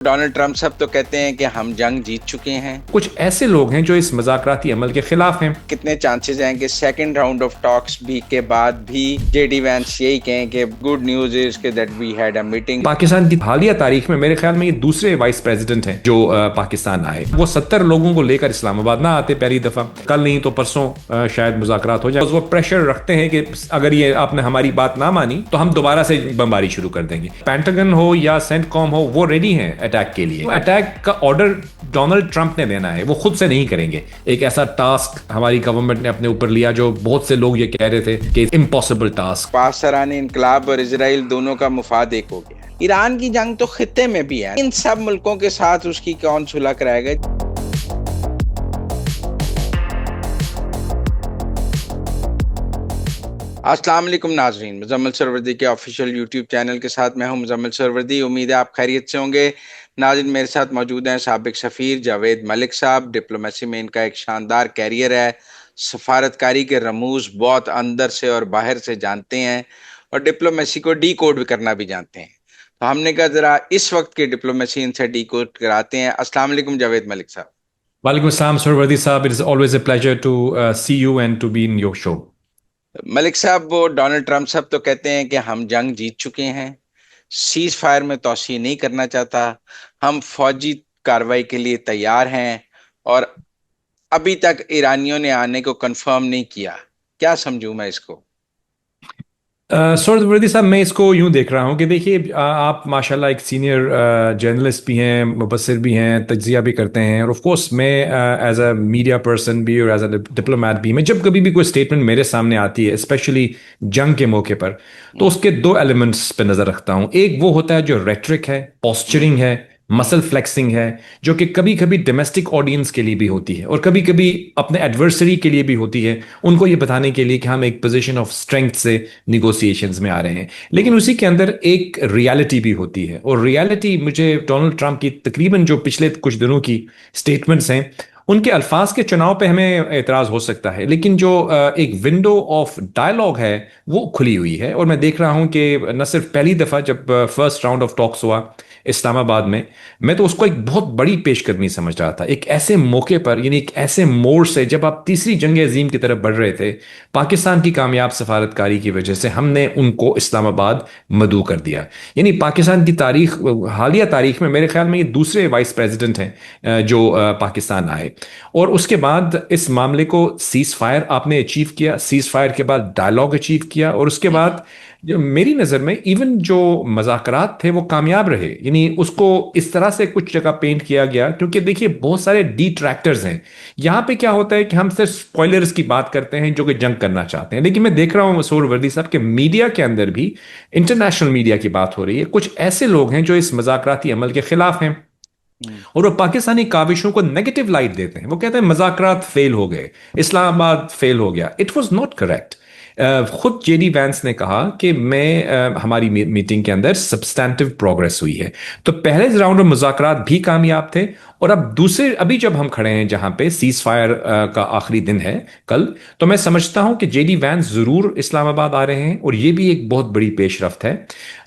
Donald Trump साहब तो कहते हैं कि हम जंग जीत चुके हैं। कुछ ऐसे लोग हैं जो इस मज़ाकराती अमल के खिलाफ हैं। कितने चांसेस हैं कि सेकंड राउंड ऑफ टॉक्स भी के बाद भी जेडी वैंस यही कहें कि गुड न्यूज इज कि that we had a meeting. Pakistan की हालिया तारीख में मेरे ख्याल में ये दूसरे वाइस प्रेसिडेंट हैं जो पाकिस्तान आए। वो 70 लोगों को लेकर इस्लामाबाद ना आते पहली दफा, कल नहीं तो परसों शायद मुज़ाकरात हो जाए। वो प्रेशर रखते हैं कि अगर ये आपने हमारी बात ना मानी तो हम दोबारा से बमबारी शुरू कर देंगे। पेंटागन हो या सेंटकॉम हो, वो रेडी हैं अटैक के लिए। अटैक का ऑर्डर डोनाल्ड ट्रंप ने देना है, वो खुद से नहीं करेंगे। एक ऐसा टास्क हमारी गवर्नमेंट ने अपने ऊपर लिया जो बहुत से लोग ये कह रहे थे कि इम्पॉसिबल टास्क। पाकिस्तानी इनकलाब और इजराइल दोनों का मुफाद एक हो गया। ईरान की जंग तो खित्ते में भी है, इन सब मुल्कों के साथ उसकी कौन सुलह कराएगा। अस्सलाम वालेकुम नाजरीन, मुजम्मिल सरवरदी के ऑफिशियल यूट्यूब चैनल के साथ मैं हूं मुजम्मिल सरवरदी। उम्मीद है आप खैरियत से होंगे। नाज़रीन, मेरे साथ मौजूद हैं साबिक सफ़ीर जावेद मलिक साहब। डिप्लोमेसी में इनका एक शानदार कैरियर है। सफारतकारी के रमूज बहुत अंदर से और बाहर से जानते हैं और डिप्लोमेसी को डी कोड करना भी जानते हैं। तो हमने कहा जरा इस वक्त की डिप्लोमेसी इनसे डी कोड कराते हैं। अस्सलाम वालेकुम जावेद मलिक साहब। वालेकुम अस्सलाम सरवर्दी साहब, it is always a pleasure to see you and to be in your show. Malik साहब, वो डोनाल्ड ट्रंप साहब तो कहते हैं कि हम जंग जीत चुके हैं, सीज फायर में तोसी नहीं करना चाहता, हम फौजी कार्रवाई के लिए तैयार हैं और अभी तक ईरानियों ने आने को कंफर्म नहीं किया। क्या समझूं मैं इसको। सरवर्दी साहब, मैं इसको यूं देख रहा हूं कि देखिए, आप माशाल्लाह एक सीनियर जर्नलिस्ट भी हैं, मुबस्सिर भी हैं, तज्जिया भी करते हैं, और ऑफ कोर्स मैं एज अ मीडिया पर्सन भी और एज अ डिप्लोमेट भी, मैं जब कभी भी कोई स्टेटमेंट मेरे सामने आती है स्पेशली जंग के मौके पर, तो उसके दो एलिमेंट्स पे नजर रखता हूं। एक वो होता है जो रेटरिक है, पोस्चरिंग है, मसल फ्लेक्सिंग है, जो कि कभी कभी डोमेस्टिक ऑडियंस के लिए भी होती है और कभी कभी अपने एडवर्सरी के लिए भी होती है, उनको ये बताने के लिए कि हम एक पोजीशन ऑफ स्ट्रेंथ से निगोशिएशंस में आ रहे हैं। लेकिन उसी के अंदर एक रियलिटी भी होती है, और रियलिटी मुझे डोनाल्ड ट्रंप की तकरीबन जो पिछले कुछ दिनों की स्टेटमेंट्स हैं, उनके अल्फाज के चुनाव पे हमें एतराज हो सकता है, लेकिन जो एक विंडो ऑफ डायलॉग है वो खुली हुई है। और मैं देख रहा हूं कि न सिर्फ पहली दफा जब फर्स्ट राउंड ऑफ टॉक्स हुआ इस्लामाबाद में, मैं तो उसको एक बहुत बड़ी पेशकदमी समझ रहा था। एक ऐसे मौके पर, यानी एक ऐसे मोड़ से, जब आप तीसरी जंग अजीम की तरफ बढ़ रहे थे, पाकिस्तान की कामयाब सफारतकारी की वजह से हमने उनको इस्लामाबाद मदऊ कर दिया। यानी पाकिस्तान की तारीख, हालिया तारीख में मेरे ख्याल में ये दूसरे वाइस प्रेसिडेंट हैं जो पाकिस्तान आए। और उसके बाद इस मामले को सीज फायर आपने अचीव किया, सीज फायर के बाद डायलॉग अचीव किया, और उसके बाद जो मेरी नज़र में इवन जो मज़ाकरात थे वो कामयाब रहे। यानी उसको इस तरह से कुछ जगह पेंट किया गया, क्योंकि देखिए बहुत सारे डिट्रैक्टर्स हैं। यहाँ पे क्या होता है कि हम सिर्फ स्पॉयलर्स की बात करते हैं जो कि जंग करना चाहते हैं, लेकिन मैं देख रहा हूँ मसूर वर्दी साहब के मीडिया के अंदर भी, इंटरनेशनल मीडिया की बात हो रही है, कुछ ऐसे लोग हैं जो इस मज़ाकराती अमल के खिलाफ हैं और वो पाकिस्तानी काविशों को नेगेटिव लाइट देते हैं। वो कहते हैं मज़ाकरात फेल हो गए, इस्लामाबाद फेल हो गया। It was not correct. खुद जेडी वैंस ने कहा कि हमारी मीटिंग के अंदर सब्सटैंटिव प्रोग्रेस हुई है। तो पहले राउंड में मुज़ाकरात भी कामयाब थे, और अब दूसरे, अभी जब हम खड़े हैं जहां पे सीज फायर का आखिरी दिन है कल, तो मैं समझता हूं कि जेडी वैंस जरूर इस्लामाबाद आ रहे हैं, और ये भी एक बहुत बड़ी पेशरफ्त है।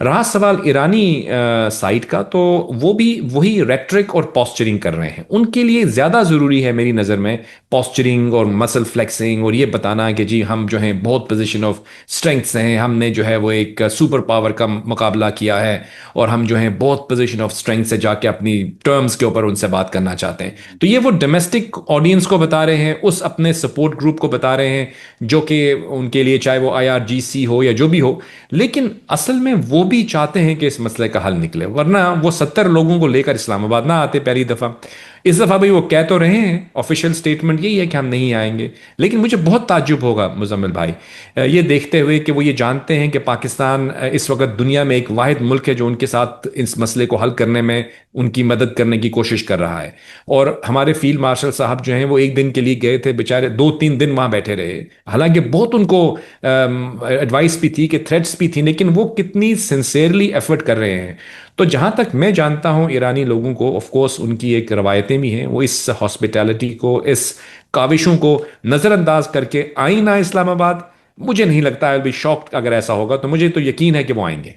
रहा सवाल ईरानी साइड का, तो वो भी वही रेट्रिक और पॉस्चरिंग कर रहे हैं। उनके लिए ज्यादा जरूरी है मेरी नजर में पॉस्चरिंग और मसल फ्लेक्सिंग, और ये बताना कि जी हम जो है बहुत पोजीशन ऑफ स्ट्रेंथ से हैं, हमने जो है वो एक सुपर पावर का मुकाबला किया है, और हम जो है बहुत पोजीशन ऑफ स्ट्रेंथ से जाके अपनी टर्म्स के ऊपर उनसे बात करना चाहते हैं। तो ये वो डोमेस्टिक ऑडियंस को बता रहे हैं, उस अपने सपोर्ट ग्रुप को बता रहे हैं, जो कि उनके लिए चाहे वो आईआरजीसी हो या जो भी हो, लेकिन असल में वो भी चाहते हैं कि इस मसले का हल निकले, वरना वो 70 लोगों को लेकर इस्लामाबाद ना आते पहली दफा। इस दफा भाई वो कह तो रहे हैं, ऑफिशियल स्टेटमेंट यही है कि हम नहीं आएंगे, लेकिन मुझे बहुत ताज्जुब होगा मुजम्मिल भाई, ये देखते हुए कि वो ये जानते हैं कि पाकिस्तान इस वक्त दुनिया में एक वाहिद मुल्क है जो उनके साथ इस मसले को हल करने में उनकी मदद करने की कोशिश कर रहा है। और हमारे फील्ड मार्शल साहब जो हैं वो एक दिन के लिए गए थे, बेचारे 2-3 दिन वहां बैठे रहे। हालांकि बहुत उनको एडवाइस भी थी, कि थ्रेट्स भी थी, लेकिन वो कितनी सिंसेरली एफर्ट कर रहे हैं। तो जहां तक मैं जानता हूं, ईरानी लोगों को ऑफ कोर्स उनकी एक रवायतें भी हैं, वो इस हॉस्पिटैलिटी को, इस काविशों को नजरअंदाज करके आई ना इस्लामाबाद। मुझे नहीं लगता है, बी शॉक्ड अगर ऐसा होगा, तो मुझे तो यकीन है कि वो आएंगे।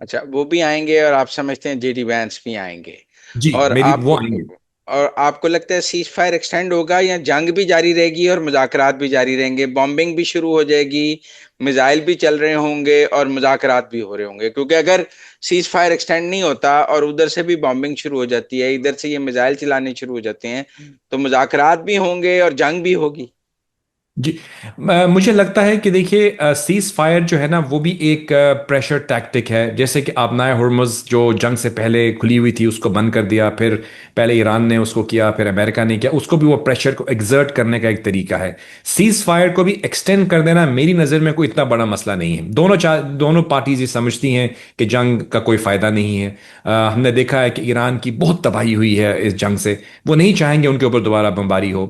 अच्छा, वो भी आएंगे और आप समझते हैं जेडी वैंस भी आएंगे। जी, और मेरी वो आपको आएंगे। और आपको लगता है सीज फायर एक्सटेंड होगा, या जंग भी जारी रहेगी और मुज़ाकरात भी जारी रहेंगे, बॉम्बिंग भी शुरू हो जाएगी, मिसाइल भी चल रहे होंगे और मुज़ाकरात भी हो रहे होंगे? क्योंकि अगर सीज फायर एक्सटेंड नहीं होता और उधर से भी बॉम्बिंग शुरू हो जाती है, इधर से ये मिसाइल चलाने शुरू हो जाते हैं, तो मुज़ाकरात भी होंगे और जंग भी होगी। जी, मुझे लगता है कि देखिए सीज फायर जो है ना वो भी एक प्रेशर टैक्टिक है। जैसे कि आपनाए हुर्मुज जो जंग से पहले खुली हुई थी उसको बंद कर दिया, फिर पहले ईरान ने उसको किया, फिर अमेरिका ने किया, उसको भी वो प्रेशर को एग्जर्ट करने का एक तरीका है। सीज फायर को भी एक्सटेंड कर देना मेरी नज़र में कोई इतना बड़ा मसला नहीं है। दोनों पार्टीज ये समझती हैं कि जंग का कोई फायदा नहीं है। हमने देखा है कि ईरान की बहुत तबाही हुई है इस जंग से, वो नहीं चाहेंगे उनके ऊपर दोबारा बमबारी हो।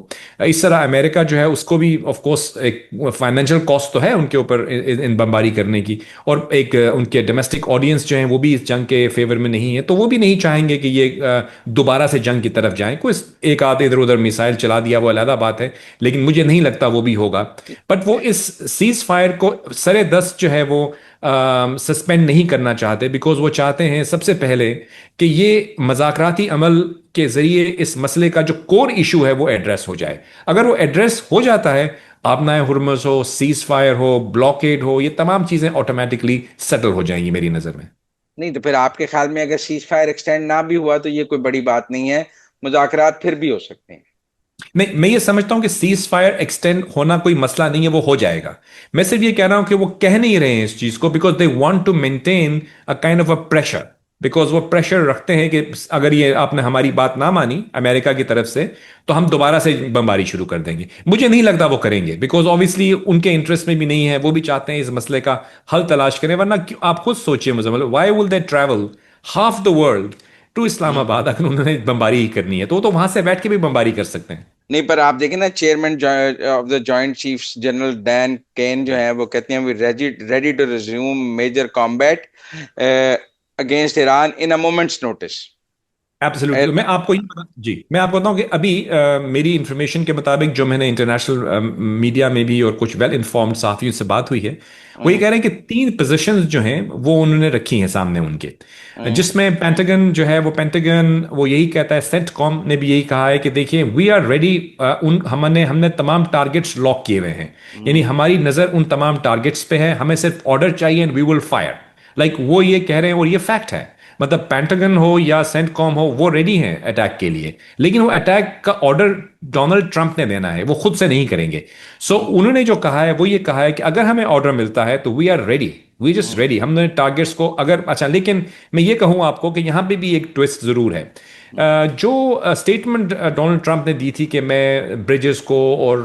इस तरह अमेरिका जो है उसको भी ऑफ कोर्स एक फाइनेंशियल कॉस्ट तो है उनके ऊपर इन बमबारी करने की, और एक उनके डोमेस्टिक ऑडियंस जो है वो भी इस जंग के फेवर में नहीं है, तो वो भी नहीं चाहेंगे कि ये दोबारा से जंग की तरफ जाएं। कोई एक आध इधर उधर मिसाइल चला दिया वो अलग बात है, लेकिन मुझे नहीं लगता वो भी होगा। बट वो इस सीज फायर को सरे दस जो है वो सस्पेंड नहीं करना चाहते, बिकॉज वो चाहते हैं सबसे पहले कि ये मजाकराती अमल के जरिए इस मसले का जो कोर इशू है वो एड्रेस हो जाए। अगर वो एड्रेस हो जाता है, आपना हुर्मुस हो, सीज फायर हो, ब्लॉकेड हो, ये तमाम चीजें ऑटोमेटिकली सेटल हो जाएंगी मेरी नजर में। नहीं तो फिर आपके ख्याल में अगर सीज फायर एक्सटेंड ना भी हुआ तो ये कोई बड़ी बात नहीं है, मुज़ाकरात फिर भी हो सकते हैं? नहीं, मैं ये समझता हूं कि सीज फायर एक्सटेंड होना कोई मसला नहीं है, वो हो जाएगा। मैं सिर्फ ये कह रहा हूं कि वो कह नहीं रहे हैं इस चीज को because they want to maintain a kind of a pressure. Because वो प्रेशर रखते हैं कि अगर ये आपने हमारी बात ना मानी अमेरिका की तरफ से, तो हम दोबारा से बमबारी शुरू कर देंगे। मुझे नहीं लगता वो करेंगे, बिकॉज ऑब्वियसली उनके इंटरेस्ट में भी नहीं है। वो भी चाहते हैं इस मसले का हल तलाश करें, वरना आप खुद सोचिए Muzammil, why will they travel half the world to hmm. Islamabad अगर उन्होंने बमबारी ही करनी है, तो वो तो वहां से बैठ के भी बमबारी कर सकते हैं। नहीं, पर आप देखें ना, chairman of the joint chiefs general Dan Caine जो है वो कहते हैं we ready ready to resume major combat against Iran in a moment's notice. Absolutely. मैं आपको बताऊं कि अभी मेरी इंफॉर्मेशन के मुताबिक जो मैंने इंटरनेशनल मीडिया में भी और कुछ वेल इन्फॉर्म्ड साथियों से बात हुई है, वो ये कह रहे हैं कि 3 पोजीशंस जो हैं वो उन्होंने रखी हैं सामने उनके, जिसमें पेंटागन जो है वो यही कहता है, सेंटकॉम ने भी यही कहा है कि देखिए वी आर रेडी। उन हमने हमने तमाम टारगेट्स लॉक किए हुए हैं, यानी हमारी नजर उन तमाम टारगेट्स पे है, हमें सिर्फ ऑर्डर चाहिए and we will fire. Like वो ये कह रहे हैं और ये फैक्ट है। मतलब पेंटागन हो या सेंटकॉम हो वो रेडी हैं अटैक के लिए, लेकिन वो अटैक का ऑर्डर डोनाल्ड ट्रंप ने देना है, वो खुद से नहीं करेंगे। सो उन्होंने जो कहा है वो ये कहा है कि अगर हमें ऑर्डर मिलता है तो we are ready, we just ready. हमने टारगेट्स को अगर अच्छा, लेकिन मैं ये कहूं आपको कि यहां पे भी एक ट्विस्ट जरूर है। जो स्टेटमेंट डोनाल्ड ट्रंप ने दी थी कि मैं ब्रिजेस को और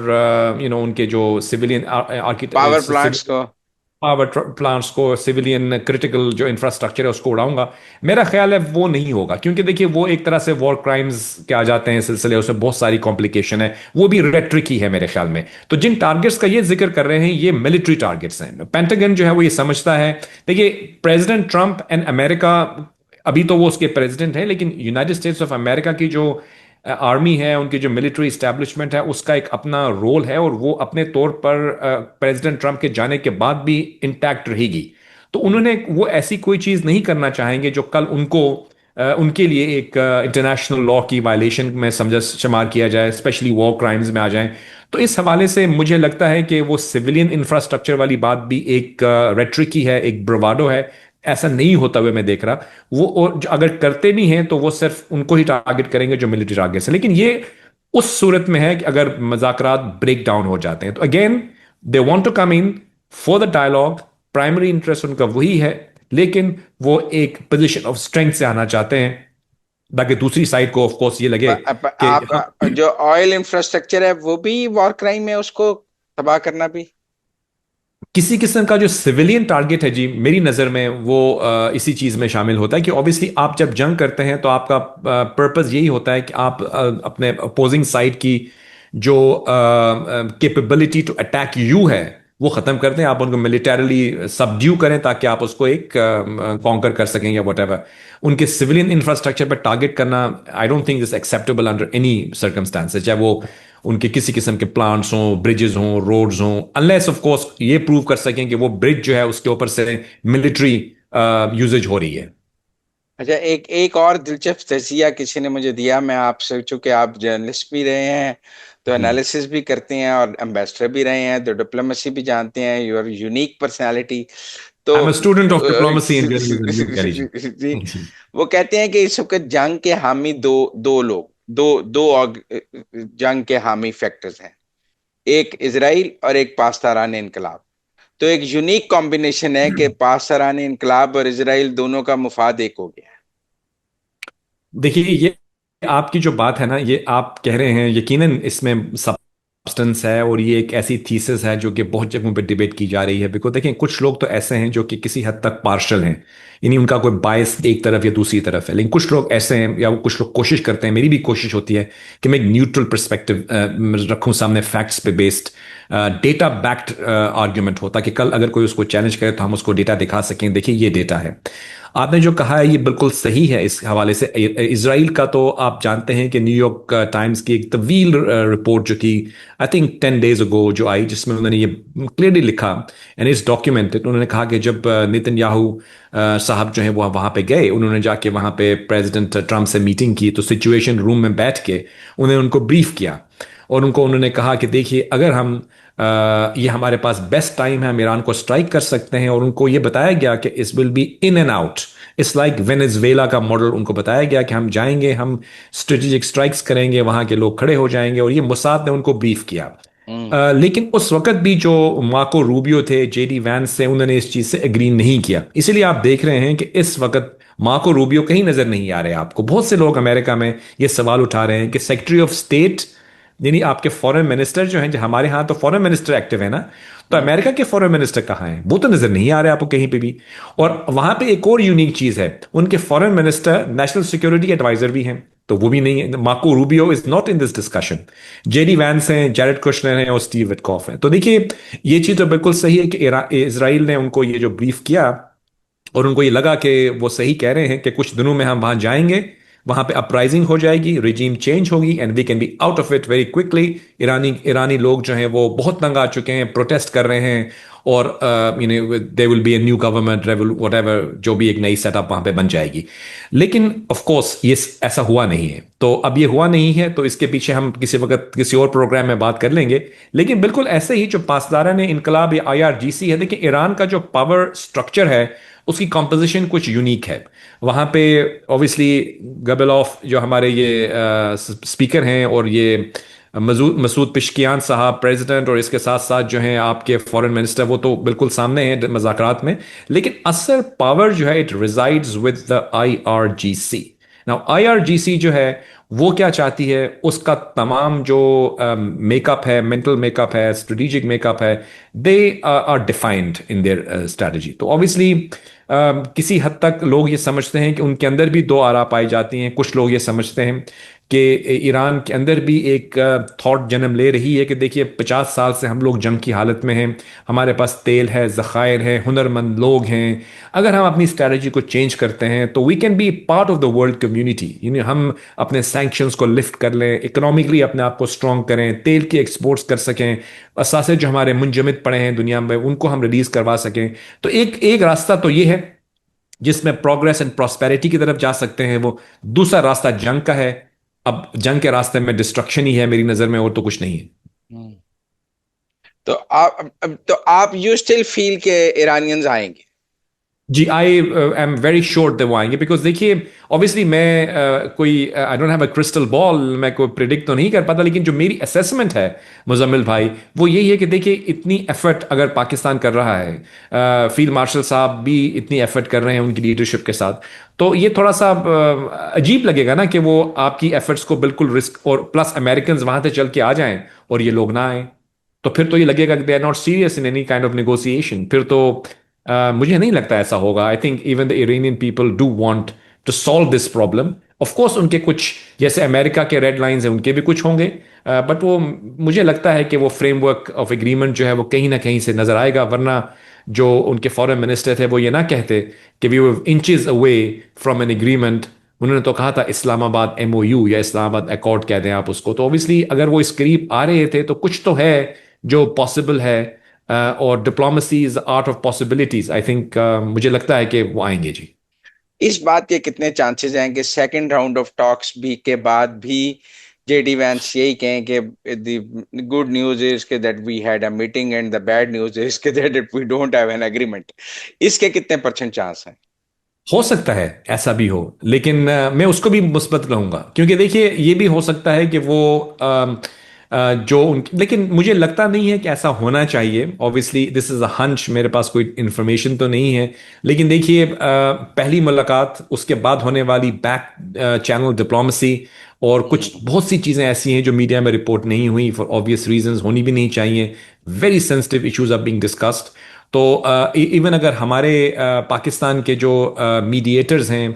उनके जो सिविलियन पावर आर्किटेक्ट, प्लांट्स को। पावर प्लांट्स को, सिविलियन क्रिटिकल जो इंफ्रास्ट्रक्चर है उसको उड़ाऊंगा, मेरा ख्याल है वो नहीं होगा। क्योंकि देखिए वो एक तरह से वॉर क्राइम्स के आ जाते हैं सिलसिले, उसमें बहुत सारी कॉम्प्लिकेशन है, वो भी रेट्रिक ही है मेरे ख्याल में। तो जिन टारगेट्स का ये जिक्र कर रहे हैं ये मिलिट्री टारगेट्स हैं। पेंटागन जो है वो ये समझता है, देखिए प्रेसिडेंट ट्रंप एंड अमेरिका, अभी तो वो उसके प्रेसिडेंट हैं, लेकिन यूनाइटेड स्टेट्स ऑफ अमेरिका की जो आर्मी है, उनकी जो मिलिट्री इस्टेब्लिशमेंट है, उसका एक अपना रोल है और वो अपने तौर पर प्रेसिडेंट ट्रंप के जाने के बाद भी इंटैक्ट रहेगी। तो उन्होंने वो ऐसी कोई चीज नहीं करना चाहेंगे जो कल उनको उनके लिए एक इंटरनेशनल लॉ की वायलेशन में समझा शुमार किया जाए, स्पेशली वॉर क्राइम्स में आ जाए। तो इस हवाले से मुझे लगता है कि वो सिविलियन इंफ्रास्ट्रक्चर वाली बात भी एक रेट्रिक ही है, एक ब्रवाडो है। ऐसा नहीं होता हुए मैं देख रहा। वो और जो अगर करते भी हैं तो वो सिर्फ उनको ही टारगेट करेंगे जो मिलिट्री टारगेट है। लेकिन ये उस सूरत में है कि अगर मजाकरात ब्रेक डाउन हो जाते हैं तो again they want to come in for the dialogue, primary interest उनका वही है, लेकिन वो एक पोजीशन ऑफ स्ट्रेंथ से आना चाहते हैं ताकि दूसरी साइड को ऑफ कोर्स ये लगे कि आप जो ऑयल इंफ्रास्ट्रक्चर है वो भी वॉर क्राइम है, उसको तबाह करना भी? किसी किस्म का जो सिविलियन टारगेट है जी, मेरी नज़र में वो इसी चीज़ में शामिल होता है कि ऑब्वियसली आप जब जंग करते हैं तो आपका पर्पस यही होता है कि आप अपने अपोजिंग साइड की जो कैपेबिलिटी टू अटैक यू है वो ख़त्म कर दें, आप उनको मिलिटरली सबड्यू करें ताकि आप उसको एक कॉन्कर कर सकें या वट एवर। उनके सिविलियन इंफ्रास्ट्रक्चर पर टारगेट करना I don't think is acceptable under any circumstances, चाहे वो उनके किसी किस्म के प्लांट्स हों, ब्रिजेस हों, रोड्स हों, अनलेस ऑफ कोर्स ये प्रूव कर सकें कि वो ब्रिज जो है उसके ऊपर से मिलिट्री यूजेज हो रही है। अच्छा, एक एक और दिलचस्प तजिया किसी ने मुझे दिया, मैं आपसे, चूंकि आप जर्नलिस्ट भी रहे हैं तो जी। एनालिसिस भी करते हैं और एम्बेसडर भी रहे हैं तो डिप्लोमेसी भी जानते हैं, यूर यूनिक पर्सनालिटी। तो I am a student of diplomacy and journalism, यूं कह जी, लीजिए। जी। वो कहते हैं कि इस वक्त जंग के हामी दो दो लोग, जंग के हामी फैक्टर्स हैं, एक इजराइल और एक पाकिस्तान इनकलाब। तो एक यूनिक कॉम्बिनेशन है कि पाकिस्तान इनकलाब और इजराइल दोनों का मुफाद एक हो गया है। देखिए, ये आपकी जो बात है ना, ये आप कह रहे हैं, यकीनन इसमें सब्सटेंस है, और ये एक ऐसी थीसिस है जो कि बहुत जगहों पे डिबेट की जा रही है। बिकॉज देखें, कुछ लोग तो ऐसे हैं जो कि किसी हद तक पार्शल हैं, यानी उनका कोई बायस एक तरफ या दूसरी तरफ है। लेकिन कुछ लोग ऐसे हैं, या वो कुछ लोग कोशिश करते हैं, मेरी भी कोशिश होती है कि मैं एक न्यूट्रल परस्पेक्टिव रखूं सामने, फैक्ट्स पे बेस्ड, डेटा बैक्ड आर्ग्यूमेंट हो, ताकि कल अगर कोई उसको चैलेंज करे तो हम उसको डेटा दिखा सकें, देखिए ये डेटा है। आपने जो कहा है ये बिल्कुल सही है। इस हवाले से इसराइल का तो आप जानते हैं कि न्यूयॉर्क टाइम्स की एक तवील रिपोर्ट जो थी, आई थिंक 10 days अगो, जो आई, जिसमें उन्होंने ये क्लियरली लिखा, एंड इट्स डॉक्यूमेंटेड। उन्होंने कहा कि जब नेतन्याहू साहब जो है वो वहाँ पे गए, उन्होंने जाके वहाँ पे प्रेसिडेंट ट्रम्प से मीटिंग की, तो सिचुएशन रूम में बैठ के उन्हें उनको ब्रीफ किया, और उन्होंने कहा कि देखिए, अगर हम ये हमारे पास बेस्ट टाइम है, हम ईरान को स्ट्राइक कर सकते हैं। और उनको ये बताया गया कि इस will be in and out, it's like Venezuela का मॉडल उनको बताया गया कि हम जाएंगे, हम स्ट्रेटेजिक स्ट्राइक्स करेंगे, वहां के लोग खड़े हो जाएंगे, और ये मोसाद ने उनको ब्रीफ किया। हम्म। लेकिन उस वक्त भी जो मार्को रूबियो थे, जेडी वैंस से, उन्होंने इस चीज से एग्री नहीं किया। इसीलिए आप देख रहे हैं कि इस वक्त मार्को रूबियो कहीं नजर नहीं आ रहे आपको। बहुत से लोग अमेरिका में ये सवाल उठा रहे हैं कि सेक्रेटरी ऑफ स्टेट, यानी आपके फॉरेन मिनिस्टर जो हैं, जो हमारे यहाँ तो फॉरेन मिनिस्टर एक्टिव है ना, तो हम्म। अमेरिका के फॉरेन मिनिस्टर कहाँ हैं? वो तो नजर नहीं आ रहे आपको कहीं पे भी। और वहां पे एक और यूनिक चीज है, उनके foreign minister national security adviser भी हैं, तो वो भी नहीं है। Marco Rubio is not in this discussion. JD Vance हैं, जैरेड कुशनर हैं, और स्टीव विटकॉफ हैं। तो देखिए, ये चीज तो बिल्कुल सही है कि इसराइल ने उनको ये जो ब्रीफ किया, और उनको ये लगा कि वो सही कह रहे हैं कि कुछ दिनों में हम वहां जाएंगे, वहां पे अपराइजिंग हो जाएगी, रिजीम चेंज होगी, and we can be out of it very quickly. ईरानी ईरानी लोग जो हैं वो बहुत तंग आ चुके हैं, प्रोटेस्ट कर रहे हैं, और you know they will be a new government, what ever, जो भी एक नई सेटअप वहां पे बन जाएगी। लेकिन ऑफ कोर्स ये ऐसा हुआ नहीं है। तो अब ये हुआ नहीं है, तो इसके पीछे हम किसी वक्त किसी और प्रोग्राम में बात कर लेंगे। लेकिन बिल्कुल ऐसे ही जो पासदारा ने इनकलाब या IRGC है, देखिए ईरान का जो पावर स्ट्रक्चर है, उसकी कॉम्पोजिशन कुछ यूनिक है। वहाँ पे ऑब्वियसली गबेलॉफ जो हमारे ये स्पीकर हैं, और ये मसूद पिशकियान साहब प्रेसिडेंट, और इसके साथ साथ जो हैं आपके फॉरेन मिनिस्टर, वो तो बिल्कुल सामने हैं मज़ाकरात में। लेकिन असल पावर जो है, it resides with the IRGC। Now IRGC जो है वो क्या चाहती है, उसका तमाम जो मेकअप है, मेंटल मेकअप है, स्ट्रेटेजिक मेकअप है, they are defined in their strategy. तो ऑब्वियसली किसी हद तक लोग ये समझते हैं कि उनके अंदर भी दो आरा पाई जाती हैं। कुछ लोग ये समझते हैं कि ईरान के अंदर भी एक थॉट जन्म ले रही है कि देखिए, 50 साल से हम लोग जंग की हालत में हैं, हमारे पास तेल है, ज़खायर है, हुनरमंद लोग हैं, अगर हम अपनी स्ट्रैटेजी को चेंज करते हैं तो we can be part of the world community. यानी हम अपने सैंक्शंस को लिफ्ट कर लें, इकोनॉमिकली अपने आप को स्ट्रॉन्ग करें, तेल की एक्सपोर्ट्स कर सकें, असासे जो हमारे मुंजमद पड़े हैं दुनिया में उनको हम रिलीज करवा सकें। तो एक एक रास्ता तो ये है जिसमें प्रोग्रेस एंड प्रॉस्पेरिटी की तरफ जा सकते हैं वो। दूसरा रास्ता जंग का है। अब जंग के रास्ते में डिस्ट्रक्शन ही है मेरी नजर में, और तो कुछ नहीं है। हम्म। तो आप यू स्टिल फील के ईरानियंस आएंगे? जी, I am very sure that वो आएंगे। बिकॉज देखिए, ऑब्वियसली मैं कोई I don't have a crystal ball, मैं कोई प्रिडिक्ट तो नहीं कर पाता, लेकिन जो मेरी असेसमेंट है मुजम्मिल भाई, वो यही है कि देखिए, इतनी एफर्ट अगर पाकिस्तान कर रहा है, फील्ड मार्शल साहब भी इतनी एफर्ट कर रहे हैं उनकी लीडरशिप के साथ, तो ये थोड़ा सा अजीब लगेगा ना कि वो आपकी एफर्ट्स को बिल्कुल रिस्क, और प्लस अमेरिकन वहां से चल के आ जाएं और ये लोग ना आए, तो फिर तो ये लगेगा कि they are not serious in any kind of negotiation. फिर तो मुझे नहीं लगता ऐसा होगा। I think even the Iranian people do want to solve this problem. Of course उनके कुछ, जैसे अमेरिका के रेड लाइंस हैं, उनके भी कुछ होंगे, बट वो, मुझे लगता है कि वो फ्रेमवर्क ऑफ एग्रीमेंट जो है वो कहीं ना कहीं से नजर आएगा। वरना जो उनके फॉरेन मिनिस्टर थे वो ये ना कहते कि we were inches away from an agreement. उन्होंने तो कहा था इस्लामाबाद MOU, या इस्लामाबाद अकॉर्ड कह दें आप उसको। तो ऑब्वियसली अगर वो इस करीब आ रहे थे तो कुछ तो है जो पॉसिबल है। और diplomacy is art of possibilities. I think मुझे लगता है कि वो आएंगे जी। इस बात के कितने चांसेस हैं कि सेकंड राउंड ऑफ टॉक्स भी के बाद भी जेडी वैंस यही कहें कि द गुड न्यूज इज के that we had a meeting and the bad news is के that we don't have an agreement? इसके कितने परसेंट चांस हैं? हो सकता है ऐसा भी हो, लेकिन मैं उसको भी मुस्बत कहूंगा, क्योंकि देखिए ये भी हो सकता है कि वो जो उन, लेकिन मुझे लगता नहीं है कि ऐसा होना चाहिए। Obviously this is a hunch, मेरे पास कोई इंफॉर्मेशन तो नहीं है। लेकिन देखिए पहली मुलाकात, उसके बाद होने वाली बैक चैनल डिप्लोमेसी, और कुछ हम्म। बहुत सी चीजें ऐसी हैं जो मीडिया में रिपोर्ट नहीं हुई फॉर ऑब्वियस रीजंस, होनी भी नहीं चाहिए। Very sensitive issues are being discussed. तो इवन अगर हमारे पाकिस्तान के जो मीडिएटर्स हैं,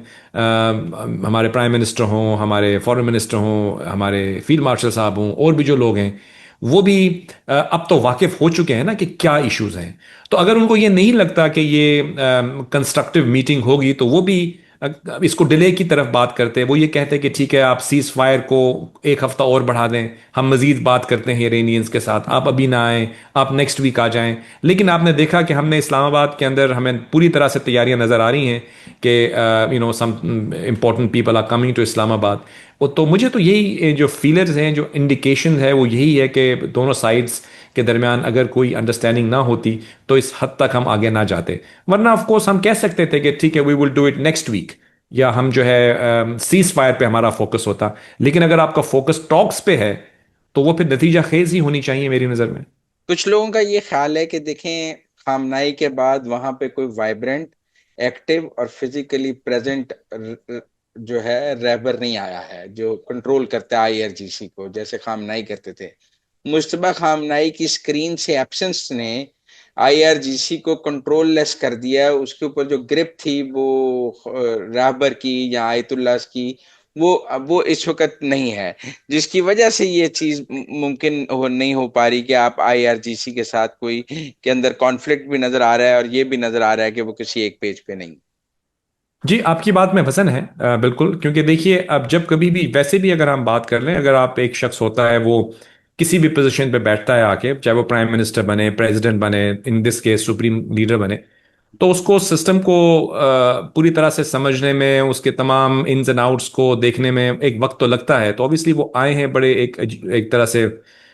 हमारे प्राइम मिनिस्टर हों, हमारे फॉरेन मिनिस्टर हों, हमारे फील्ड मार्शल साहब हों, और भी जो लोग हैं, वो भी अब तो वाकिफ हो चुके हैं ना कि क्या इश्यूज हैं। तो अगर उनको ये नहीं लगता कि ये कंस्ट्रक्टिव मीटिंग होगी, तो वो भी इसको डिले की तरफ बात करते हैं। वो ये कहते हैं कि ठीक है, आप सीज फायर को एक हफ्ता और बढ़ा दें, हम मजीद बात करते हैं इरानियंस के साथ, आप अभी ना आए, आप नेक्स्ट वीक आ जाएं। लेकिन आपने देखा कि हमने इस्लामाबाद के अंदर हमें पूरी तरह से तैयारियां नजर आ रही हैं कि some important people are coming to Islamabad. वो तो मुझे तो यही जो फीलर्स हैं, जो इंडिकेशन है, वो यही है कि दोनों साइड्स के दरमियान अगर कोई अंडरस्टैंडिंग ना होती तो इस हद तक हम आगे ना जाते। वरना ऑफ कोर्स हम कह सकते थे कि ठीक है, we will do it next week, या हम जो है सीज फायर पे हमारा फोकस होता। लेकिन अगर आपका फोकस टॉक्स पे है, तो वो फिर नतीजा खेज ही होनी चाहिए मेरी नज़र में। कुछ लोगों का ये ख्याल है कि देखें, खामनाई के बाद वहां पे कोई वाइब्रेंट, एक्टिव और फिजिकली प्रेजेंट जो है रहबर नहीं आया है जो कंट्रोल करता है आईआरजीसी को, जैसे खामनाई करते थे। मुश्तबा खामनाई की स्क्रीन से एब्सेंस ने आईआरजीसी को कंट्रोल लेस कर दिया है। उसके ऊपर जो ग्रिप थी वो रहबर की या आयतुल्लाह की, वो अब वो इस वक्त नहीं है, जिसकी वजह से ये चीज मुमकिन नहीं हो पा रही कि आप आईआरजीसी के साथ कोई के अंदर कॉन्फ्लिक्ट भी नजर आ रहा है और ये भी नजर आ रहा है कि वो किसी एक पेज पे नहीं। जी, आपकी बात में वजन है, बिल्कुल। क्योंकि देखिए, अब जब कभी भी, वैसे भी अगर हम बात कर लें, अगर आप एक शख्स होता है, वो किसी भी पोजीशन पे बैठता है आके, चाहे वो प्राइम मिनिस्टर बने, प्रेसिडेंट बने, in this case supreme leader बने, तो उसको सिस्टम को पूरी तरह से समझने में, उसके तमाम इन्स एंड आउट्स को देखने में एक वक्त तो लगता है। तो ऑब्वियसली वो आए हैं बड़े एक तरह से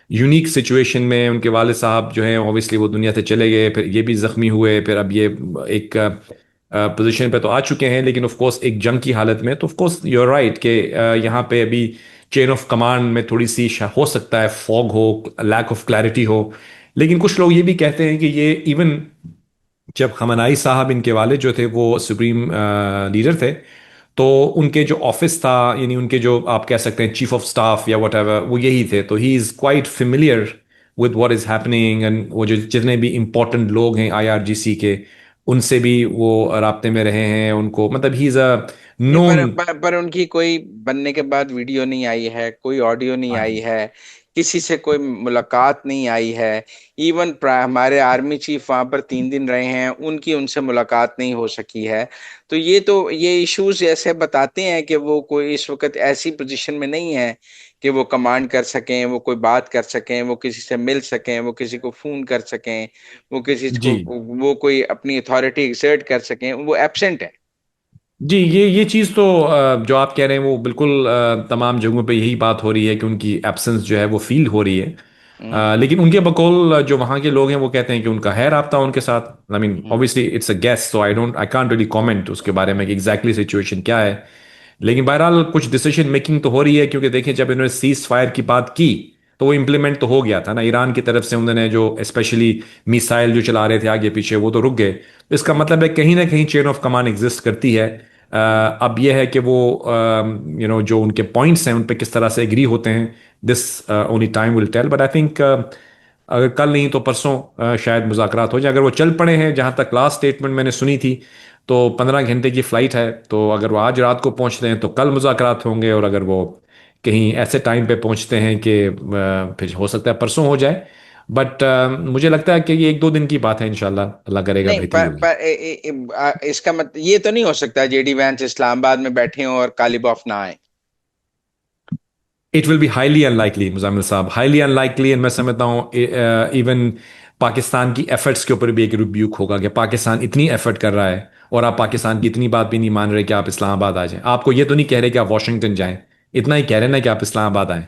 यूनिक सिचुएशन में। उनके वाले साहब जो हैं, ऑब्वियसली वो दुनिया से चले गए, फिर ये भी जख्मी हुए, फिर अब ये एक पोजीशन पे तो आ चुके हैं, लेकिन ऑफ कोर्स एक जंग की हालत में। तो of course you are right कि यहाँ पे अभी चेन ऑफ कमांड में थोड़ी सी हो सकता है फॉग हो, लैक ऑफ क्लैरिटी हो। लेकिन कुछ लोग ये भी कहते हैं कि ये इवन जब खमनाई साहब, इनके वाले जो थे, वो सुप्रीम लीडर थे, तो उनके जो ऑफिस था, यानी उनके जो आप कह सकते हैं चीफ ऑफ स्टाफ या वट एवर, वो यही थे। तो he is quite familiar with what is happening, and वो जो जितने भी इंपॉर्टेंट लोग हैं आईआरजीसी के, उनसे भी वो राब्ते में रहे हैं। उनको मतलब ही इज़ अ नहीं, नोन। पर उनकी कोई बनने के बाद वीडियो नहीं आई है, कोई ऑडियो नहीं हाँ आई जी। है, किसी से कोई मुलाकात नहीं आई है। इवन हमारे आर्मी चीफ वहां पर 3 दिन रहे हैं, उनकी उनसे मुलाकात नहीं हो सकी है। तो ये इश्यूज ऐसे बताते हैं कि वो कोई इस वक्त ऐसी पोजीशन में नहीं है कि वो कमांड कर सकें, वो कोई बात कर सकें, वो किसी से मिल सकें, वो किसी को फोन कर सकें, वो किसी जी को, वो कोई अपनी अथॉरिटी एक्सर्ट कर सकें, वो एब्सेंट है। जी, ये चीज़ तो जो आप कह रहे हैं वो बिल्कुल तमाम जगहों पे यही बात हो रही है कि उनकी एब्सेंस जो है वो फील हो रही है। हम्म। लेकिन उनके बकौल जो वहाँ के लोग हैं, वो कहते हैं कि उनका है राब्ता उनके साथ। I mean hmm. Obviously it's a guess, so I can't really comment उसके बारे में कि एग्जैक्टली सिचुएशन क्या है। लेकिन बहरहाल कुछ डिसीजन मेकिंग तो हो रही है, क्योंकि देखिए जब इन्होंने सीज फायर की बात की, तो वो इम्प्लीमेंट तो हो गया था ना। ईरान की तरफ से उन्होंने जो स्पेशली मिसाइल जो चला रहे थे आगे पीछे, वो तो रुक गए। तो इसका मतलब है कहीं ना कहीं चेन ऑफ कमांड एग्जिस्ट करती है। अब यह है कि वो जो उनके पॉइंट्स हैं उन पे किस तरह से एग्री होते हैं, this only time will tell. But I think अगर कल नहीं तो परसों शायद मुज़ाकरात हो जाए। अगर वो चल पड़े हैं, जहाँ तक लास्ट स्टेटमेंट मैंने सुनी थी, तो 15 घंटे की फ़्लाइट है। तो अगर वो आज रात को पहुँचते हैं तो कल मुज़ाकरात होंगे, और अगर वो कहीं ऐसे टाइम पे पहुँचते हैं कि फिर हो सकता है परसों हो जाए। बट मुझे लगता है कि ये 1-2 दिन की बात है, इंशाल्लाह अल्लाह करेगा नहीं, बेहतरी होगी। इसका मतलब ये तो नहीं हो सकता जेडी वैंस इस्लामाबाद में बैठे हों और कालिबॉफ ना आए। It will be highly unlikely Muzamil साहब, हाईली अनलाइकली। एंड मैं समझता हूँ इवन पाकिस्तान की एफर्ट्स के ऊपर भी एक रिब्यूक होगा कि पाकिस्तान इतनी एफर्ट कर रहा है और आप पाकिस्तान की इतनी बात भी नहीं मान रहे कि आप इस्लामाबाद आ जाएं। आपको ये तो नहीं कह रहे कि आप वॉशिंगटन जाएं, इतना ही कह रहे हैं ना कि आप इस्लामाबाद आएं।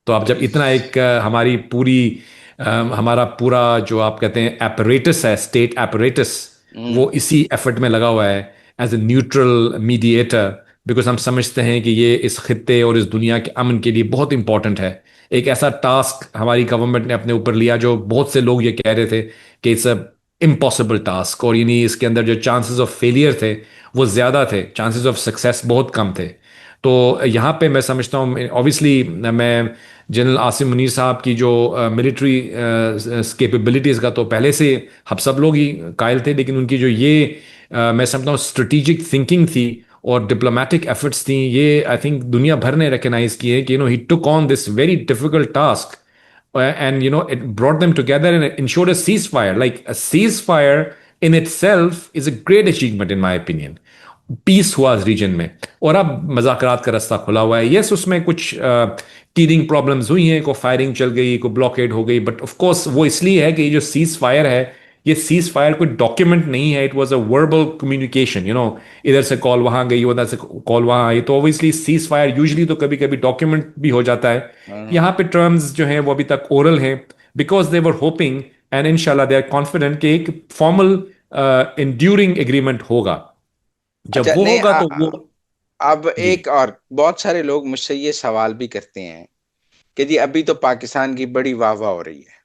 तो आप तो जब इतना एक हमारी पूरी हमारा पूरा जो आप कहते हैं एपरेटस है, स्टेट एपरेटस, हम्म। वो इसी एफर्ट में लगा हुआ है as a neutral mediator, because हम समझते हैं कि ये इस खित्ते और इस दुनिया के अमन के लिए बहुत इंपॉर्टेंट है। एक ऐसा टास्क हमारी गवर्नमेंट ने अपने ऊपर लिया जो बहुत से लोग ये कह रहे थे कि इट्स अ इम्पॉसिबल टास्क, और यानी इसके अंदर जो चांसेस ऑफ फेलियर थे वो ज़्यादा थे, चांसेस ऑफ सक्सेस बहुत कम थे। तो यहाँ पे मैं समझता हूँ, ऑब्वियसली मैं जनरल आसिम मुनीर साहब की जो मिलिट्री कैपेबिलिटीज़ का तो पहले से हम सब लोग ही कायल थे, लेकिन उनकी जो ये मैं समझता हूँ स्ट्रेटेजिक थिंकिंग थी और डिप्लोमेटिक एफर्ट्स थी, ये आई थिंक दुनिया भर ने रिकग्नाइज किए कि he took on this very difficult task, and it brought them together and it ensured a ceasefire. Like a ceasefire in itself is a great achievement in my opinion. Peace हुआ इस reason में, और अब मजाकरात का रास्ता खुला हुआ है। यस, उसमें कुछ टीदिंग प्रॉब्लम्स हुई हैं, को फायरिंग चल गई, को ब्लॉकेड हो गई, बट ऑफ कोर्स वो इसलिए है कि ये जो सीज फायर है, ये सीज फायर कोई डॉक्यूमेंट नहीं है, it was a verbal communication, इधर से कॉल वहां गई, उधर से कॉल वहां आई। तो ऑब्वियसली सीज फायर यूजली तो कभी कभी डॉक्यूमेंट भी हो जाता है। हाँ। यहाँ पे टर्म्स जो हैं वो अभी तक ओरल हैं, because they were hoping and इंशाल्लाह दे आर कॉन्फिडेंट कि एक फॉर्मल इंड्यूरिंग एग्रीमेंट होगा। जब अच्छा, वो नहीं होगा तो वो। अब जी। एक और बहुत सारे लोग मुझसे ये सवाल भी करते हैं कि जी अभी तो पाकिस्तान की बड़ी वाह वाह हो रही है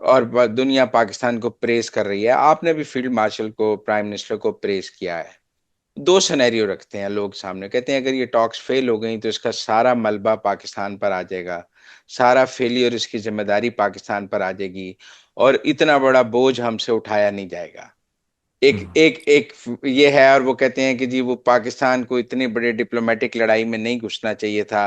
और दुनिया पाकिस्तान को प्रेस कर रही है, आपने भी फील्ड मार्शल को, प्राइम मिनिस्टर को प्रेस किया है। दो सिनेरियो रखते हैं लोग सामने, कहते हैं अगर ये टॉक्स फेल हो गई तो इसका सारा मलबा पाकिस्तान पर आ जाएगा, सारा फेलियर इसकी जिम्मेदारी पाकिस्तान पर आ जाएगी और इतना बड़ा बोझ हमसे उठाया नहीं जाएगा। एक हम्म। एक एक ये है, और वो कहते हैं कि जी वो पाकिस्तान को इतनी बड़ी डिप्लोमेटिक लड़ाई में नहीं घुसना चाहिए था,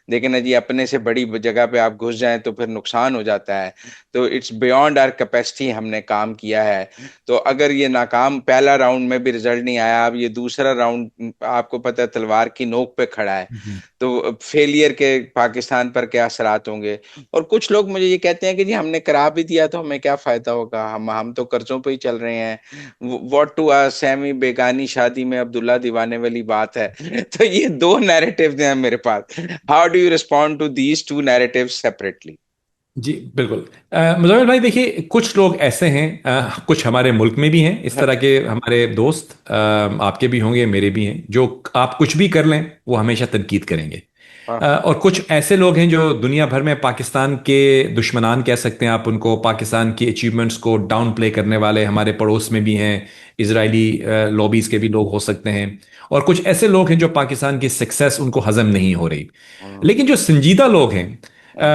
लेकिन ना जी अपने से बड़ी जगह पे आप घुस जाएं तो फिर नुकसान हो जाता है। तो इट्स बियॉन्ड आवर कैपेसिटी, हमने काम किया है। तो अगर ये नाकाम, पहला राउंड में भी रिजल्ट नहीं आया, अब ये दूसरा राउंड आपको पता है तलवार की नोक पे खड़ा है, हम्म। तो फेलियर के पाकिस्तान पर क्या असरात होंगे। और कुछ लोग मुझे ये कहते हैं कि जी हमने करा भी दिया तो हमें क्या फायदा होगा, हम तो कर्जों पे ही चल रहे हैं, व्हाट टू आ सैमी बेगानी शादी में अब्दुल्ला दीवाने वाली बात है। तो ये दो नैरेटिव्स हैं मेरे पास। How do you respond to these two narratives separately? जी बिल्कुल। मुजम्मिल भाई देखिए, कुछ लोग ऐसे हैं, कुछ हमारे मुल्क में भी हैं इस तरह के हमारे दोस्त, आपके भी होंगे मेरे भी हैं, जो आप कुछ भी कर लें वो हमेशा तनकीद करेंगे। और कुछ ऐसे लोग हैं जो दुनिया भर में पाकिस्तान के दुश्मनान कह सकते हैं आप उनको, पाकिस्तान की अचीवमेंट्स को डाउन प्ले करने वाले हमारे पड़ोस में भी हैं, इजरायली लॉबीज के भी लोग हो सकते हैं। और कुछ ऐसे लोग हैं जो पाकिस्तान की सक्सेस उनको हजम नहीं हो रही। लेकिन जो संजीदा लोग हैं,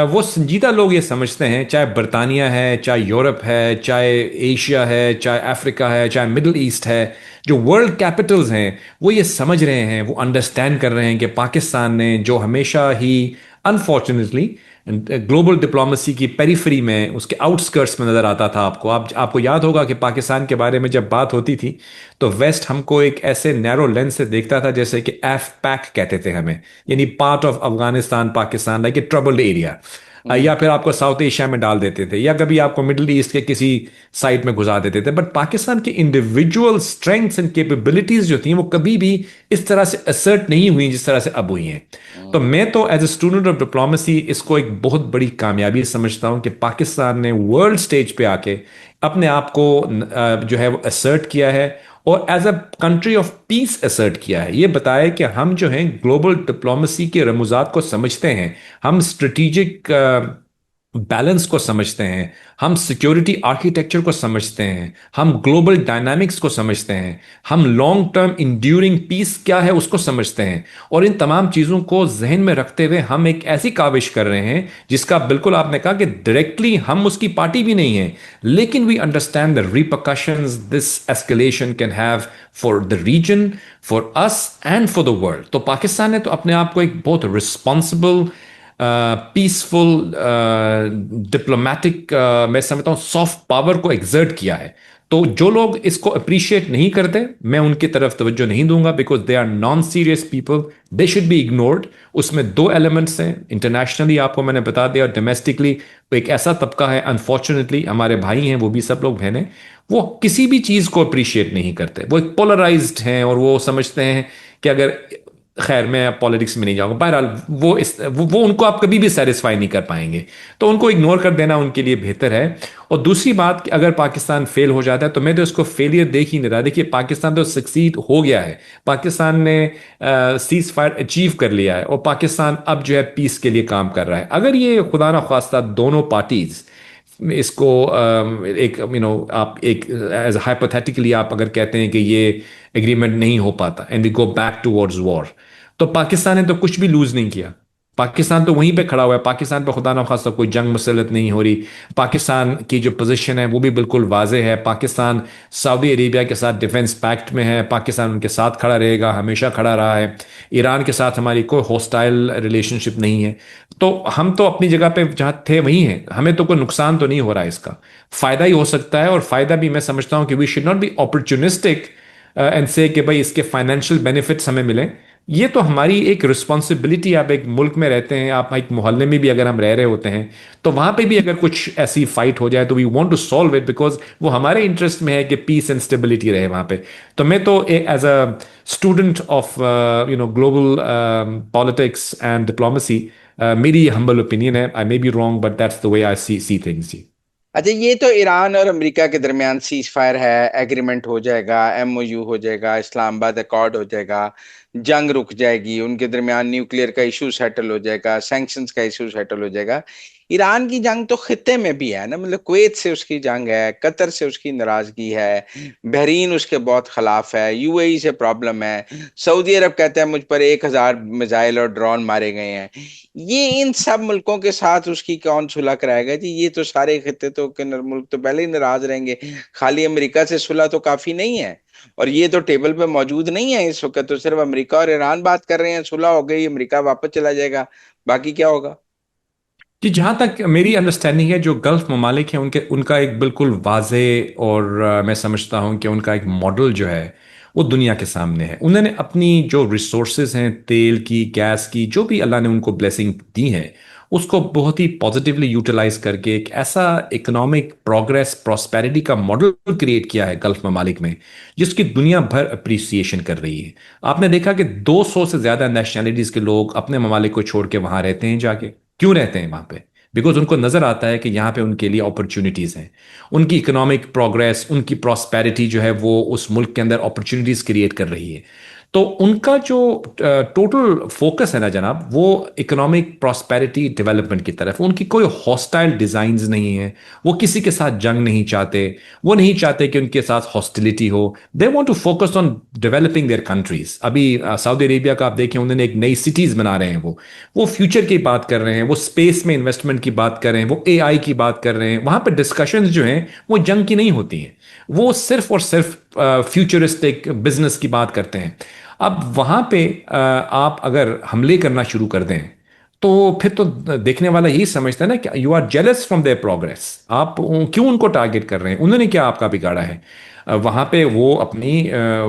वो संजीदा लोग ये समझते हैं, चाहे बरतानिया है, चाहे यूरोप है, चाहे एशिया है, चाहे अफ्रीका है, चाहे मिडल ईस्ट है, जो वर्ल्ड कैपिटल्स हैं, वो ये समझ रहे हैं, वो अंडरस्टैंड कर रहे हैं कि पाकिस्तान ने जो हमेशा ही अनफॉर्चुनेटली ग्लोबल डिप्लोमेसी की पेरिफेरी में, उसके आउटस्कर्ट्स में नजर आता था। आपको याद होगा कि पाकिस्तान के बारे में जब बात होती थी तो वेस्ट हमको एक ऐसे नैरो लेंस से देखता था, जैसे कि एफ पैक कहते थे हमें, यानी part of Afghanistan Pakistan, like a troubled area. या फिर आपको साउथ एशिया में डाल देते थे, या कभी आपको मिडिल ईस्ट के किसी साइड में घुसा देते थे। बट पाकिस्तान की इंडिविजुअल स्ट्रेंथ्स एंड कैपेबिलिटीज जो थी वो कभी भी इस तरह से असर्ट नहीं हुई जिस तरह से अब हुई हैं। तो मैं तो as a student of diplomacy इसको एक बहुत बड़ी कामयाबी समझता हूं कि पाकिस्तान ने वर्ल्ड स्टेज पे आके अपने आप को जो है वो असर्ट किया है, और as a country of peace assert किया है। ये बताया कि हम जो हैं ग्लोबल डिप्लोमेसी के रमूजात को समझते हैं, हम स्ट्रेटेजिक बैलेंस को समझते हैं, हम सिक्योरिटी आर्किटेक्चर को समझते हैं, हम ग्लोबल डायनामिक्स को समझते हैं, हम लॉन्ग टर्म इंड्यूरिंग पीस क्या है उसको समझते हैं। और इन तमाम चीज़ों को जहन में रखते हुए हम एक ऐसी काविश कर रहे हैं जिसका बिल्कुल आपने कहा कि डायरेक्टली हम उसकी पार्टी भी नहीं है, लेकिन we understand the repercussions this escalation can have for the region, for us and for the world. तो पाकिस्तान ने तो अपने आप को एक बहुत रिस्पॉन्सिबल, पीसफुल, डिप्लोमेटिक, मैं समझता हूँ सॉफ्ट पावर को एग्जर्ट किया है। तो जो लोग इसको अप्रिशिएट नहीं करते, मैं उनकी तरफ तवज्जो नहीं दूंगा, because they are non serious people, they should be ignored. उसमें दो एलिमेंट्स हैं, इंटरनेशनली आपको मैंने बता दिया, और डोमेस्टिकली एक ऐसा तबका है, अनफॉर्चुनेटली हमारे भाई हैं, वो भी सब लोग बहनें, वो किसी भी चीज को अप्रिशिएट नहीं करते, वो एक पोलराइज्ड हैं, और वो समझते हैं कि अगर, खैर मैं पॉलिटिक्स में नहीं जाऊंगा, बहरहाल वो उनको आप कभी भी सेटिस्फाई नहीं कर पाएंगे, तो उनको इग्नोर कर देना उनके लिए बेहतर है। और दूसरी बात कि अगर पाकिस्तान फेल हो जाता है, तो मैं तो इसको फेलियर देख ही नहीं रहा। देखिए, पाकिस्तान तो सक्सीड हो गया है, पाकिस्तान ने सीज फायर अचीव कर लिया है, और पाकिस्तान अब जो है पीस के लिए काम कर रहा है। अगर ये खुदा ना खास्ता दोनों पार्टीज इसको एक आप एक एज हाइपोथेटिकली आप अगर कहते हैं कि ये एग्रीमेंट नहीं हो पाता and we go back towards war, तो पाकिस्तान ने तो कुछ भी लूज नहीं किया। पाकिस्तान तो वहीं पे खड़ा हुआ है, पाकिस्तान पे खुदा ना खास्ता कोई जंग मुसल्लत नहीं हो रही। पाकिस्तान की जो पोजीशन है वो भी बिल्कुल वाजे है। पाकिस्तान सऊदी अरेबिया के साथ डिफेंस पैक्ट में है, पाकिस्तान उनके साथ खड़ा रहेगा, हमेशा खड़ा रहा है। ईरान के साथ हमारी कोई हॉस्टाइल रिलेशनशिप नहीं है। तो हम तो अपनी जगह पे जहाँ थे वहीं हैं, हमें तो कोई नुकसान तो नहीं हो रहा है इसका, फायदा ही हो सकता है। और फायदा भी मैं समझता हूँ कि we should not be opportunistic and say कि भाई इसके फाइनेंशियल बेनिफिट्स हमें मिलें। ये तो हमारी एक रिस्पॉन्सिबिलिटी, आप एक मुल्क में रहते हैं, आप एक मोहल्ले में भी अगर हम रह रहे होते हैं, तो वहां पे भी अगर कुछ ऐसी फाइट हो जाए तो we want to solve it, because वो हमारे इंटरेस्ट में है कि पीस एंड स्टेबिलिटी रहे वहां पे। तो मैं तो as a student of global politics and diplomacy, मेरी हम्बल ओपिनियन है, I may be wrong but that's the way I see things जी। अच्छा, ये तो ईरान और अमेरिका के दरमियान सीज फायर है, एग्रीमेंट हो जाएगा, एमओयू हो जाएगा, इस्लामाबाद अकॉर्ड हो जाएगा, जंग रुक जाएगी, उनके दरमियान न्यूक्लियर का इशू सेटल हो जाएगा, सैंक्शंस का इशू सेटल हो जाएगा। ईरान की जंग तो खित्ते में भी है ना, मतलब कुवैत से उसकी जंग है, कतर से उसकी नाराजगी है, बहरीन उसके बहुत खिलाफ है, यूएई से प्रॉब्लम है, सऊदी अरब कहता है मुझ पर 1,000 मिसाइल और ड्रोन मारे गए हैं। ये इन सब मुल्कों के साथ उसकी कौन सुलह कराएगा जी? ये तो सारे खित्ते तो के मुल्क तो पहले ही नाराज रहेंगे। खाली अमेरिका से सुलह तो काफी नहीं है, और ये तो टेबल पे मौजूद नहीं है इस वक्त, तो सिर्फ अमेरिका और ईरान बात कर रहे हैं, सुलह हो गई, अमेरिका वापस चला जाएगा, बाकी क्या होगा? कि जहाँ तक मेरी अंडरस्टैंडिंग है, जो गल्फ ममालिक हैं उनके उनका एक बिल्कुल वाजे, और मैं समझता हूँ कि उनका एक मॉडल जो है वो दुनिया के सामने है। उन्होंने अपनी जो रिसोर्सेज हैं, तेल की, गैस की, जो भी अल्लाह ने उनको ब्लेसिंग दी है, उसको बहुत ही पॉजिटिवली यूटिलाइज करके एक ऐसा इकोनॉमिक प्रोग्रेस प्रॉस्पेरिटी का मॉडल क्रिएट किया है गल्फ ममालिक में, जिसकी दुनिया भर अप्रिसिएशन कर रही है। आपने देखा कि 200 से ज्यादा नेशनैलिटीज के लोग अपने ममालिक को छोड़ के वहां रहते हैं जाके। क्यों रहते हैं वहां पे? बिकॉज उनको नजर आता है कि यहाँ पे उनके लिए अपॉर्चुनिटीज हैं। उनकी इकोनॉमिक प्रोग्रेस, उनकी प्रॉस्पेरिटी जो है वो उस मुल्क के अंदर अपॉर्चुनिटीज क्रिएट कर रही है। तो उनका जो टोटल फोकस है ना जनाब, वो इकोनॉमिक प्रॉस्पेरिटी डेवलपमेंट की तरफ। उनकी कोई हॉस्टाइल डिजाइंस नहीं है, वो किसी के साथ जंग नहीं चाहते, वो नहीं चाहते कि उनके साथ हॉस्टिलिटी हो। They want to focus on developing their countries. अभी सऊदी अरेबिया का आप देखें, उन्होंने एक नई सिटीज बना रहे हैं, वो फ्यूचर की बात कर रहे हैं, वो स्पेस में इन्वेस्टमेंट की बात कर रहे हैं, वो एआई की बात कर रहे हैं। वहां पर डिस्कशंस जो हैं वो जंग की नहीं होती हैं, वो सिर्फ और सिर्फ फ्यूचरिस्टिक बिजनेस की बात करते हैं। अब वहां पे आप अगर हमले करना शुरू कर दें, तो फिर तो देखने वाला यही समझता है ना कि you are jealous from their progress. आप क्यों उनको टारगेट कर रहे हैं? उन्होंने क्या आपका बिगाड़ा है? वहां पे वो अपनी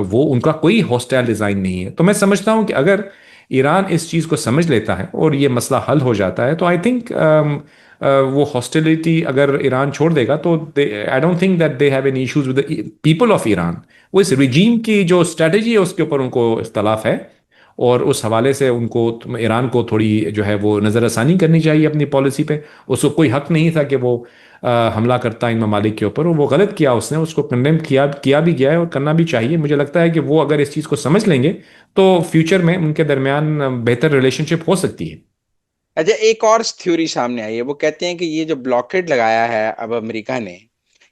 वो उनका कोई हॉस्टाइल डिजाइन नहीं है। तो मैं समझता हूं कि अगर ईरान इस चीज को समझ लेता है और ये मसला हल हो जाता है, तो आई थिंक वो हॉस्टिलिटी अगर ईरान छोड़ देगा, तो I don't think that they have any issues with the people of Iran. वो इस रिजीम की जो स्ट्रेटेजी है उसके ऊपर उनको इख्तलाफ है, और उस हवाले से उनको, ईरान को थोड़ी जो है वो नज़रअसानी करनी चाहिए अपनी पॉलिसी पे। उसको कोई हक नहीं था कि वो हमला करता इन ममालिक के ऊपर, और वो गलत किया उसने, उसको कंडेम किया भी गया है, और करना भी चाहिए। मुझे लगता है कि वो अगर इस चीज़ को समझ लेंगे, तो फ्यूचर में उनके दरमियान बेहतर रिलेशनशिप हो सकती है। अच्छा, एक और थ्योरी सामने आई है, वो कहते हैं कि ये जो ब्लॉकेड लगाया है अब अमेरिका ने,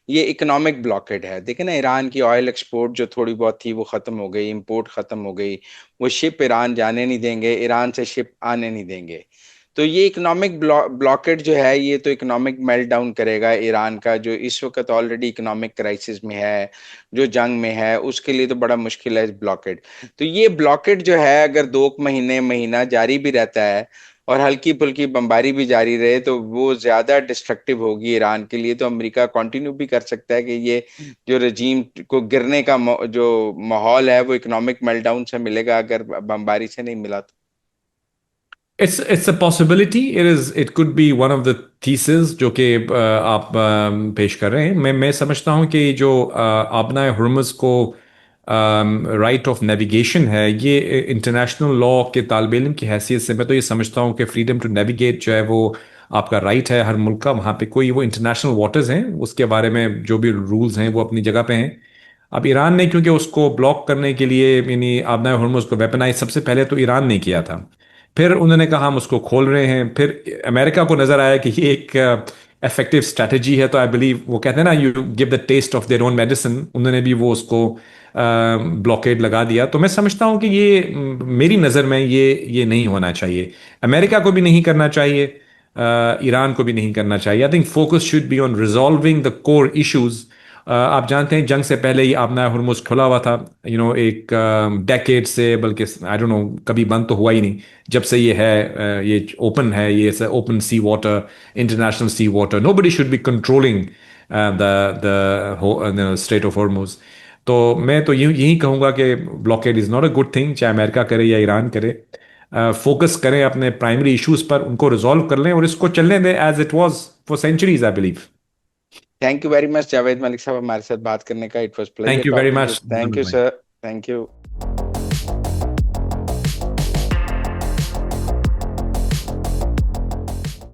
ये इकोनॉमिक ब्लॉकेड है। देखे ना, ईरान की ऑयल एक्सपोर्ट जो थोड़ी बहुत थी वो खत्म हो गई, इंपोर्ट खत्म हो गई, वो शिप ईरान जाने नहीं देंगे, ईरान से शिप आने नहीं देंगे। तो ये इकोनॉमिक ब्लॉकेड जो है, ये तो इकोनॉमिक मेल्ट डाउन करेगा ईरान का, जो इस वक्त ऑलरेडी इकोनॉमिक क्राइसिस में है, जो जंग में है, उसके लिए तो बड़ा मुश्किल है इस ब्लॉकेड। तो ये ब्लॉकेड जो है, अगर 2 महीने महीना जारी भी रहता है, और हल्की फुल्की बमबारी भी जारी रहे तो वो ज्यादा डिस्ट्रक्टिव होगी ईरान के लिए। तो अमेरिका कंटिन्यू भी कर सकता है कि ये जो रजीम को गिरने का जो माहौल है वो इकोनॉमिक मेल्टडाउन से मिलेगा, अगर बमबारी से नहीं मिला तो। It's a possibility, it could be one of the thesis जो कि आप पेश कर रहे हैं। मैं समझता हूं कि जो आबना हुर्मुज को राइट ऑफ नेविगेशन है, ये इंटरनेशनल लॉ के ताल्बे इल्म की हैसियत से मैं तो ये समझता हूं कि फ्रीडम टू नेविगेट जो है वो आपका राइट है हर मुल्क का। वहाँ पे कोई वो इंटरनेशनल वाटर्स हैं, उसके बारे में जो भी रूल्स हैं वो अपनी जगह पे हैं। अब ईरान ने क्योंकि उसको ब्लॉक करने के लिए यानी आबना हुर्मुज को वेपनाइज सबसे पहले तो ईरान ने किया था। फिर उन्होंने कहा हम उसको खोल रहे हैं, फिर अमेरिका को नजर आया कि ये एक इफेक्टिव स्ट्रैटेजी है, तो आई बिलीव वो कहते हैं ना, you give the taste of their own medicine, उन्होंने भी वो उसको ब्लॉकेड लगा दिया। तो मैं समझता हूँ कि ये मेरी नज़र में ये नहीं होना चाहिए। अमेरिका को भी नहीं करना चाहिए, ईरान को भी नहीं करना चाहिए। I think focus should be on resolving the core issues. आप जानते हैं जंग से पहले ही आबना हुर्मुज खुला हुआ था, एक डेकेड से, बल्कि आई डोंट नो कभी बंद तो हुआ ही नहीं। जब से ये है ये ओपन है, ये open sea water, international sea water, nobody should be controlling the strait of Hormuz. तो मैं तो यही कहूंगा कि blockade is not a good thing, चाहे अमेरिका करे या ईरान करे। फोकस करें अपने प्राइमरी इश्यूज पर, उनको रिजॉल्व कर लें और इसको चलने दें as it was for centuries I believe. Thank you very much Javed Malik साहब, हमारे साथ बात करने का। It was pleasure thank you very talking to. Much thank Muzammil you भाई। सर। Thank you.